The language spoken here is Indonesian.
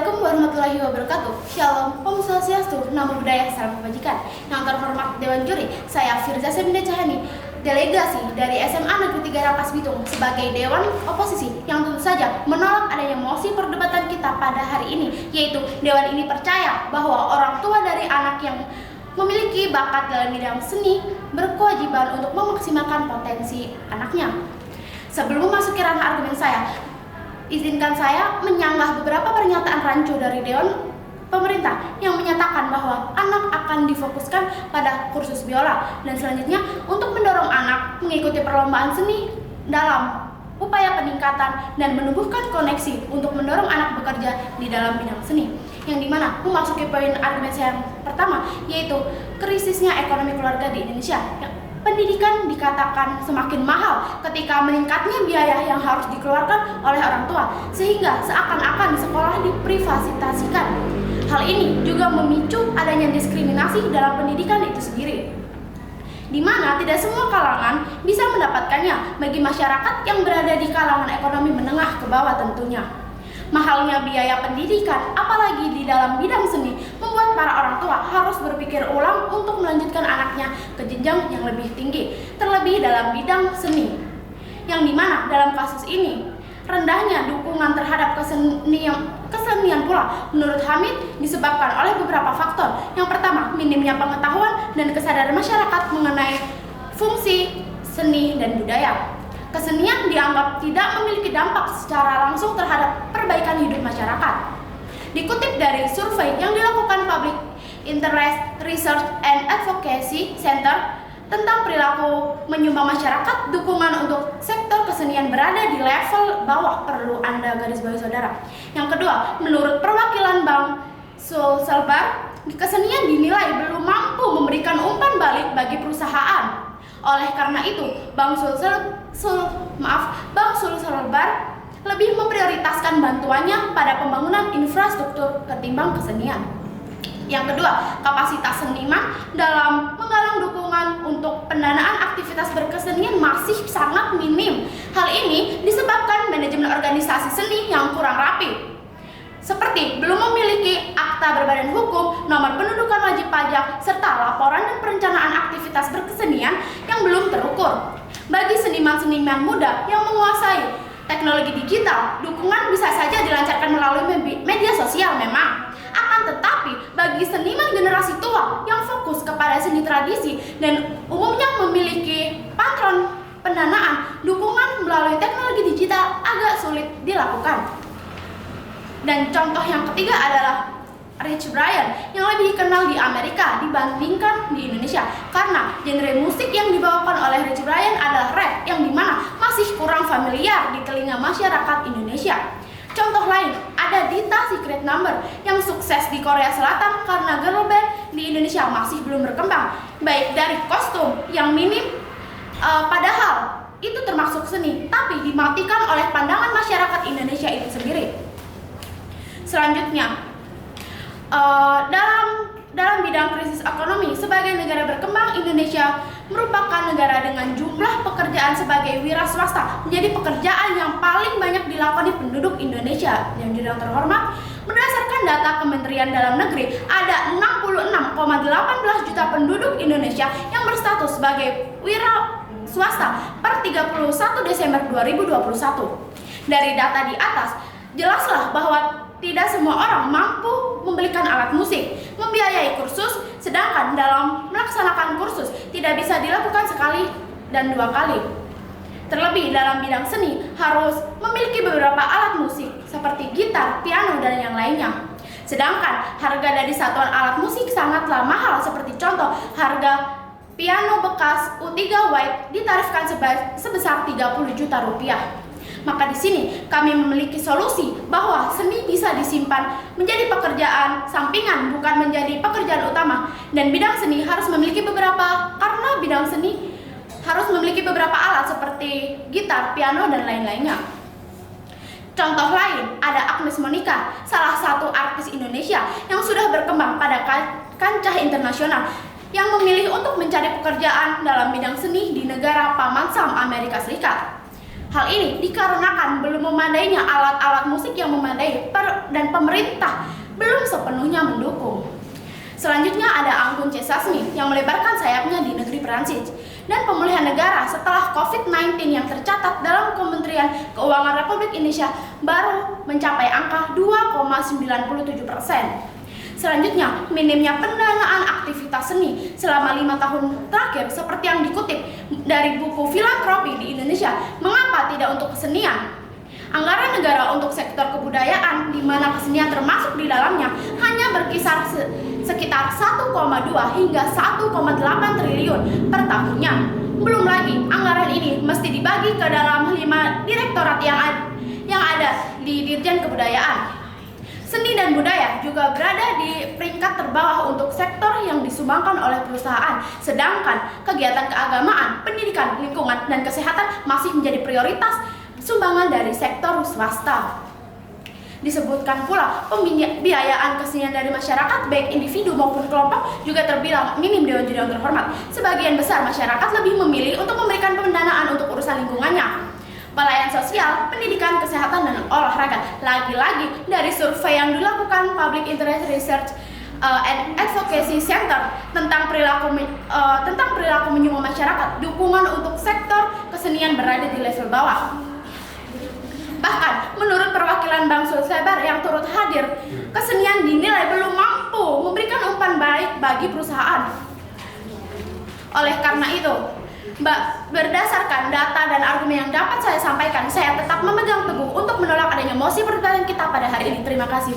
Assalamualaikum warahmatullahi wabarakatuh. Shalom, Om Swastiastu, Namo Buddhaya, Salam Kebajikan. Yang terhormat Dewan Juri, saya Firza Sabinda Cahani, delegasi dari SMA Negeri 3 Rangkas Bitung sebagai Dewan Oposisi yang tentu saja menolak adanya mosi perdebatan kita pada hari ini, yaitu Dewan ini percaya bahwa orang tua dari anak yang memiliki bakat dalam bidang seni berkewajiban untuk memaksimalkan potensi anaknya. Sebelum memasuki ranah argumen saya, izinkan saya menyanggah beberapa pernyataan rancu dari Dewan Pemerintah yang menyatakan bahwa anak akan difokuskan pada kursus biola dan selanjutnya untuk mendorong anak mengikuti perlombaan seni dalam upaya peningkatan dan menumbuhkan koneksi untuk mendorong anak bekerja di dalam bidang seni. Yang dimana memasuki poin argumen saya yang pertama, yaitu krisisnya ekonomi keluarga di Indonesia. Pendidikan dikatakan semakin mahal ketika meningkatnya biaya yang harus dikeluarkan oleh orang tua, sehingga seakan-akan sekolah diprivatisasikan. Hal ini juga memicu adanya diskriminasi dalam pendidikan itu sendiri, di mana tidak semua kalangan bisa mendapatkannya bagi masyarakat yang berada di kalangan ekonomi menengah ke bawah tentunya. Mahalnya biaya pendidikan, apalagi di dalam bidang seni, membuat para orang tua harus berpikir ulang untuk melanjutkan anaknya ke jenjang yang lebih tinggi, terlebih dalam bidang seni. Yang dimana dalam kasus ini, rendahnya dukungan terhadap kesenian pula menurut Hamid disebabkan oleh beberapa faktor. Yang pertama, minimnya pengetahuan dan kesadaran masyarakat mengenai fungsi seni dan budaya. Kesenian dianggap tidak memiliki dampak secara langsung terhadap perbaikan hidup masyarakat. Dikutip dari survei yang dilakukan Public Interest Research and Advocacy Center tentang perilaku menyumbang masyarakat, dukungan untuk sektor kesenian berada di level bawah, perlu Anda garis bawahi saudara. Yang kedua, menurut perwakilan Bank Sulselbar, kesenian dinilai belum mampu memberikan umpan balik bagi perusahaan. Oleh karena itu, Bank Sulselbar lebih memprioritaskan bantuannya pada pembangunan infrastruktur ketimbang kesenian. Yang kedua, kapasitas seniman dalam menggalang dukungan untuk pendanaan aktivitas berkesenian masih sangat minim. Hal ini disebabkan manajemen organisasi seni yang kurang rapi, seperti belum memiliki akta berbadan hukum, nomor pendudukan wajib pajak, serta laporan dan perencanaan aktivitas berkesenian yang belum terukur. Bagi seniman-seniman muda yang menguasai teknologi digital, dukungan bisa saja dilancarkan melalui media sosial memang. Akan tetapi, bagi seniman generasi tua yang fokus kepada seni tradisi dan umumnya memiliki patron pendanaan, dukungan melalui teknologi digital agak sulit dilakukan. Dan contoh yang ketiga adalah Rich Brian yang lebih dikenal di Amerika dibandingkan di Indonesia, karena genre musik yang dibawakan oleh Rich Brian adalah rap yang dimana masih kurang familiar di telinga masyarakat Indonesia. Contoh lain ada Dita Secret Number yang sukses di Korea Selatan karena girl band di Indonesia masih belum berkembang, baik dari kostum yang minim, padahal itu termasuk seni, tapi dimatikan oleh pandangan masyarakat Indonesia itu sendiri. Selanjutnya, dalam bidang krisis ekonomi, sebagai negara berkembang, Indonesia merupakan negara dengan jumlah pekerjaan sebagai wira swasta menjadi pekerjaan yang paling banyak dilakoni penduduk Indonesia. Yang terhormat, berdasarkan data Kementerian Dalam Negeri, ada 66,18 juta penduduk Indonesia yang berstatus sebagai wira swasta per 31 Desember 2021. Dari data di atas, jelaslah bahwa tidak semua orang mampu membelikan alat musik, membiayai kursus, sedangkan dalam melaksanakan kursus tidak bisa dilakukan sekali dan dua kali. Terlebih dalam bidang seni harus memiliki beberapa alat musik seperti gitar, piano, dan yang lainnya. Sedangkan harga dari satuan alat musik sangatlah mahal, seperti contoh harga piano bekas U3 White ditarifkan sebesar 30 juta rupiah. Maka di sini kami memiliki solusi bahwa seni bisa disimpan menjadi pekerjaan sampingan, bukan menjadi pekerjaan utama. Dan bidang seni harus memiliki karena bidang seni harus memiliki beberapa alat seperti gitar, piano, dan lain-lainnya. Contoh lain ada Agnes Monica, salah satu artis Indonesia yang sudah berkembang pada kancah internasional, yang memilih untuk mencari pekerjaan dalam bidang seni di negara paman Sam Amerika Serikat. Hal ini dikarenakan belum memadainya alat-alat musik yang memadai dan pemerintah belum sepenuhnya mendukung. Selanjutnya ada Anggun C. Sasmi yang melebarkan sayapnya di negeri Prancis. Dan pemulihan negara setelah COVID-19 yang tercatat dalam Kementerian Keuangan Republik Indonesia baru mencapai angka 2,97%. Selanjutnya, minimnya pendanaan aktivitas seni selama 5 tahun terakhir seperti yang dikutip dari buku Filantropi di Indonesia, Mengapa Tidak Untuk Kesenian? Anggaran negara untuk sektor kebudayaan di mana kesenian termasuk di dalamnya hanya berkisar sekitar 1,2 hingga 1,8 triliun per tahunnya. Belum lagi, anggaran ini mesti dibagi ke dalam 5 direktorat yang ada di Dirjen Kebudayaan. Seni dan budaya juga berada di peringkat terbawah untuk sektor yang disumbangkan oleh perusahaan, sedangkan kegiatan keagamaan, pendidikan, lingkungan, dan kesehatan masih menjadi prioritas sumbangan dari sektor swasta. Disebutkan pula pembiayaan kesenian dari masyarakat baik individu maupun kelompok juga terbilang minim Dewan Juri yang terhormat. Sebagian besar masyarakat lebih memilih untuk memberikan pendanaan untuk urusan lingkungannya, pelayanan sosial, pendidikan, kesehatan, dan olahraga. Lagi-lagi dari survei yang dilakukan Public Interest Research and Advocacy Center tentang perilaku menyumbang masyarakat, dukungan untuk sektor kesenian berada di level bawah. Bahkan menurut perwakilan Bank Sulselbar yang turut hadir, kesenian dinilai belum mampu memberikan umpan baik bagi perusahaan. Oleh karena itu, berdasarkan data dan argumen yang dapat saya sampaikan, saya tetap memegang teguh untuk menolak adanya mosi peraturan kita pada hari ini. Terima kasih.